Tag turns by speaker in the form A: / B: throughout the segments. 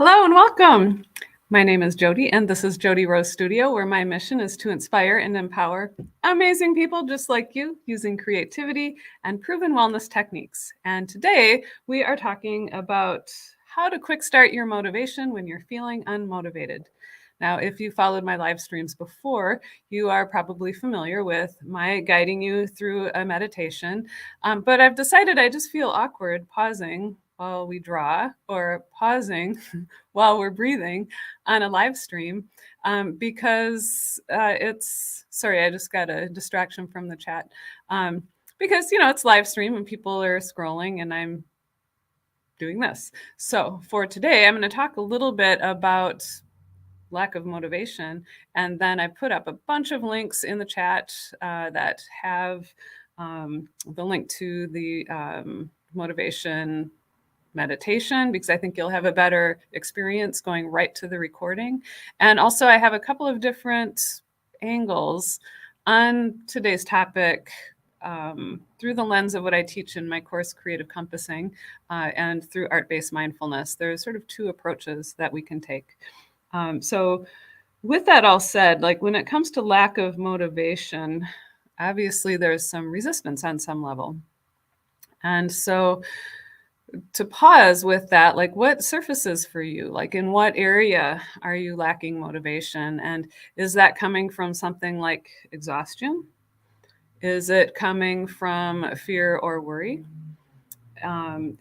A: Hello and welcome. My name is Jodi, and this is Jodi Rose Studio, where my mission is to inspire and empower amazing people just like you using creativity and proven wellness techniques. And today we are talking about how to quick start your motivation when you're feeling unmotivated. Now, if you followed my live streams before, you are probably familiar with my guiding you through a meditation. But I've decided I just feel awkward pausing while we draw or pausing while we're breathing on a live stream because sorry, I just got a distraction from the chat because, it's live stream and people are scrolling and I'm doing this. So for today, I'm going to talk a little bit about lack of motivation. And then I put up a bunch of links in the chat that have the link to the motivation meditation, because I think you'll have a better experience going right to the recording. And also I have a couple of different angles on today's topic through the lens of what I teach in my course, Creative Compassing, and through art-based mindfulness. There's sort of two approaches that we can take. So with that all said, like when it comes to lack of motivation, obviously there's some resistance on some level. And so to pause with that, like what surfaces for you? Like in what area are you lacking motivation? And is that coming from something like exhaustion? Is it coming from fear or worry?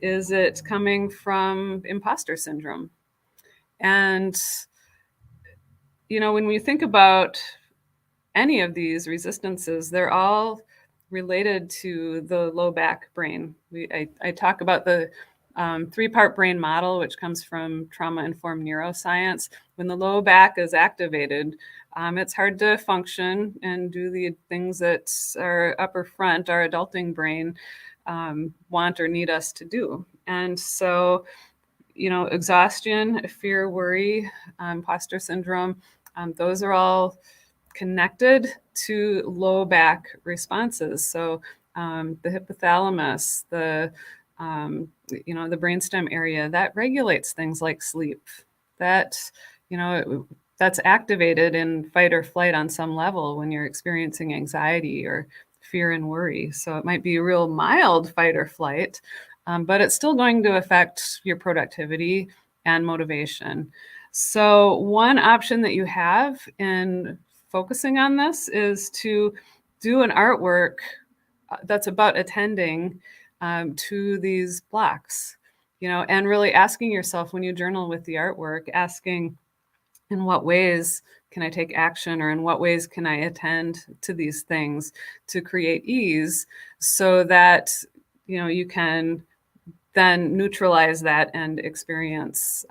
A: Is it coming from imposter syndrome? And when we think about any of these resistances, they're all related to the low back brain. I talk about the three-part brain model, which comes from trauma-informed neuroscience. When the low back is activated, it's hard to function and do the things that our upper front, our adulting brain, want or need us to do. And so, exhaustion, fear, worry, imposter syndrome, those are all connected to low back responses. So the hypothalamus, the brainstem area, that regulates things like sleep. That's activated in fight or flight on some level when you're experiencing anxiety or fear and worry. So it might be a real mild fight or flight, but it's still going to affect your productivity and motivation. So one option that you have in focusing on this is to do an artwork that's about attending to these blocks, and really asking yourself when you journal with the artwork, asking in what ways can I take action, or in what ways can I attend to these things to create ease, so that you can then neutralize that and experience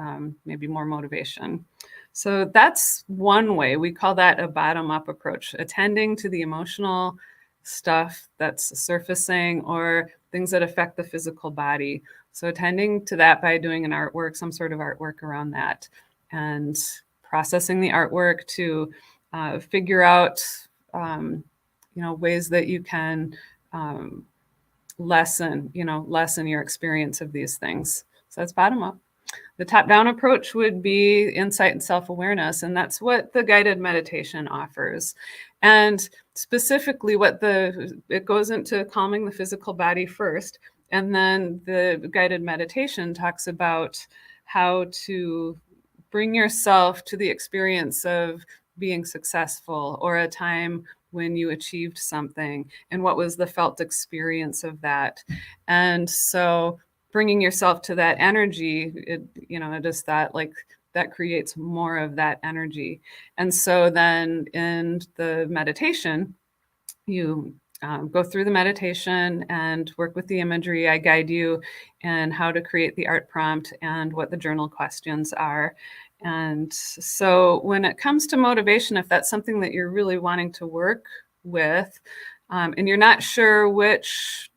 A: maybe more motivation. So that's one way. We call that a bottom-up approach, attending to the emotional stuff that's surfacing or things that affect the physical body. So attending to that by doing an artwork, some sort of artwork around that, and processing the artwork to figure out ways that you can lessen your experience of these things. So that's bottom up. The top-down approach would be insight and self-awareness, and that's what the guided meditation offers. And specifically it goes into calming the physical body first, and then the guided meditation talks about how to bring yourself to the experience of being successful, or a time when you achieved something, and what was the felt experience of that. And so bringing yourself to that energy, just that creates more of that energy. And so then in the meditation, you go through the meditation and work with the imagery. I guide you in how to create the art prompt and what the journal questions are. And so when it comes to motivation, if that's something that you're really wanting to work with, and you're not sure which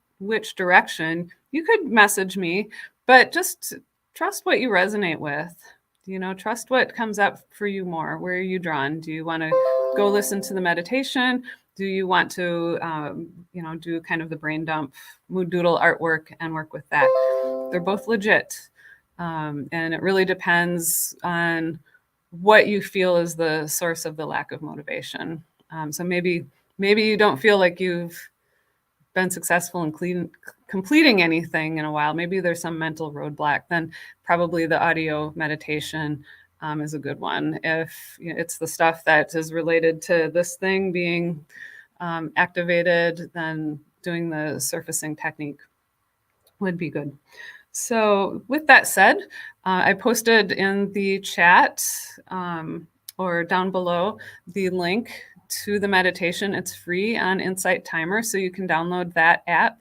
A: direction, you could message me, but just trust what you resonate with. Trust what comes up for you more. Where are you drawn? Do you want to go listen to the meditation? Do you want to, do kind of the brain dump mood doodle artwork and work with that? They're both legit. And it really depends on what you feel is the source of the lack of motivation. So maybe you don't feel like you've been successful in completing anything in a while. Maybe there's some mental roadblock. Then probably the audio meditation is a good one. If it's the stuff that is related to this thing being activated, then doing the surfacing technique would be good. So with that said, I posted in the chat or down below the link to the meditation. It's free on Insight Timer, so you can download that app.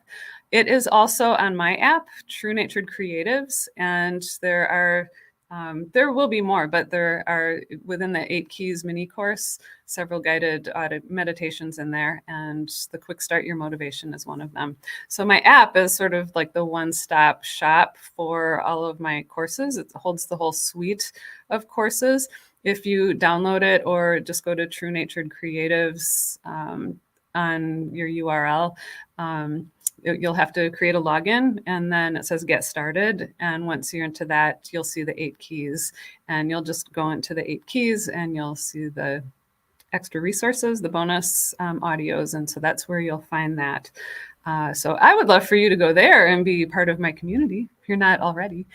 A: It is also on my app, True Natured Creatives, and there will be more, but there are, within the 8 Keys mini course, several guided meditations in there, and the Quickstart Your Motivation is one of them. So my app is sort of like the one-stop shop for all of my courses. It holds the whole suite of courses. If you download it or just go to True Natured Creatives on your URL, you'll have to create a login, and then it says get started. And once you're into that, you'll see the 8 keys, and you'll just go into the 8 keys and you'll see the extra resources, the bonus audios. And so that's where you'll find that. So I would love for you to go there and be part of my community if you're not already.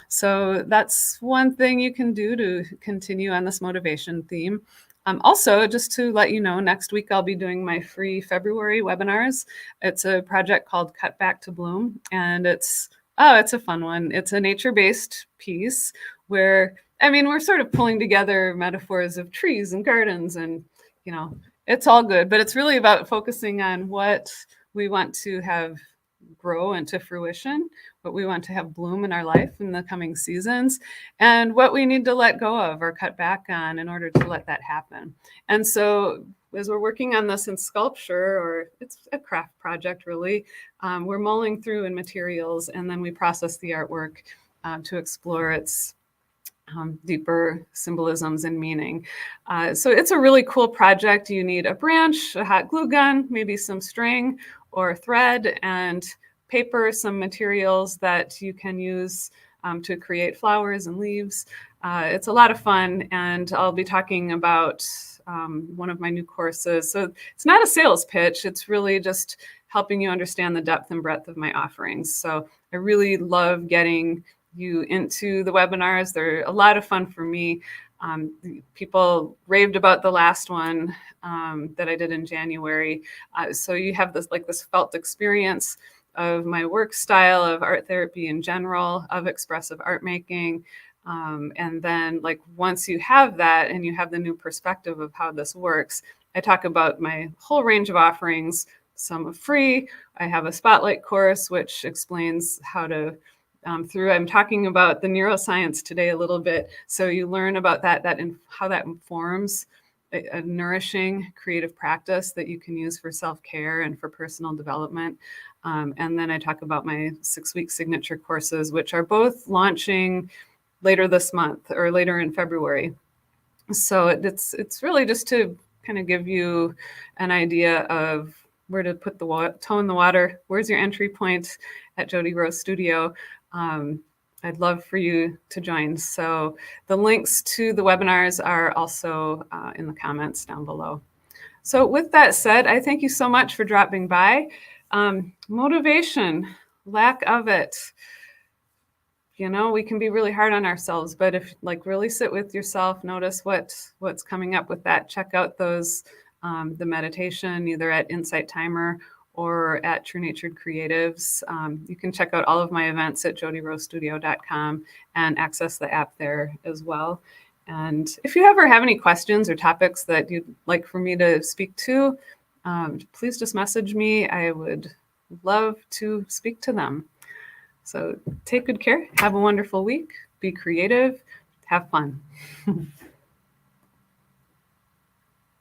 A: So that's one thing you can do to continue on this motivation theme. Also, just to let you know, next week I'll be doing my free February webinars. It's a project called Cut Back to Bloom, and it's a fun one. It's a nature-based piece where, I mean, we're sort of pulling together metaphors of trees and gardens, and it's all good, but it's really about focusing on what we want to have grow into fruition, what we want to have bloom in our life in the coming seasons, and what we need to let go of or cut back on in order to let that happen. And so as we're working on this in sculpture, or it's a craft project really, we're mulling through in materials, and then we process the artwork to explore its deeper symbolisms and meaning. So it's a really cool project. You need a branch, a hot glue gun, maybe some string or thread, and paper, some materials that you can use to create flowers and leaves. It's a lot of fun, and I'll be talking about one of my new courses. So it's not a sales pitch. It's really just helping you understand the depth and breadth of my offerings. So I really love getting you into the webinars. They're a lot of fun for me. People raved about the last one that I did in January. So you have this felt experience of my work style, of art therapy in general, of expressive art making. And then once you have that and you have the new perspective of how this works, I talk about my whole range of offerings. Some are free. I have a spotlight course, which explains how to I'm talking about the neuroscience today a little bit. So you learn about that and how that informs a nourishing creative practice that you can use for self-care and for personal development. And then I talk about my 6-week signature courses, which are both launching later this month or later in February. So it's really just to kind of give you an idea of where to put the toe in the water. Where's your entry point at Jodi Rose Studio? I'd love for you to join. So the links to the webinars are also in the comments down below. So with that said, I thank you so much for dropping by. Motivation, lack of it. We can be really hard on ourselves, but if really sit with yourself, notice what's coming up with that. Check out those, the meditation, either at Insight Timer or at True Natured Creatives. You can check out all of my events at jodirosestudio.com and access the app there as well. And if you ever have any questions or topics that you'd like for me to speak to, please just message me. I would love to speak to them. So take good care. Have a wonderful week. Be creative. Have fun.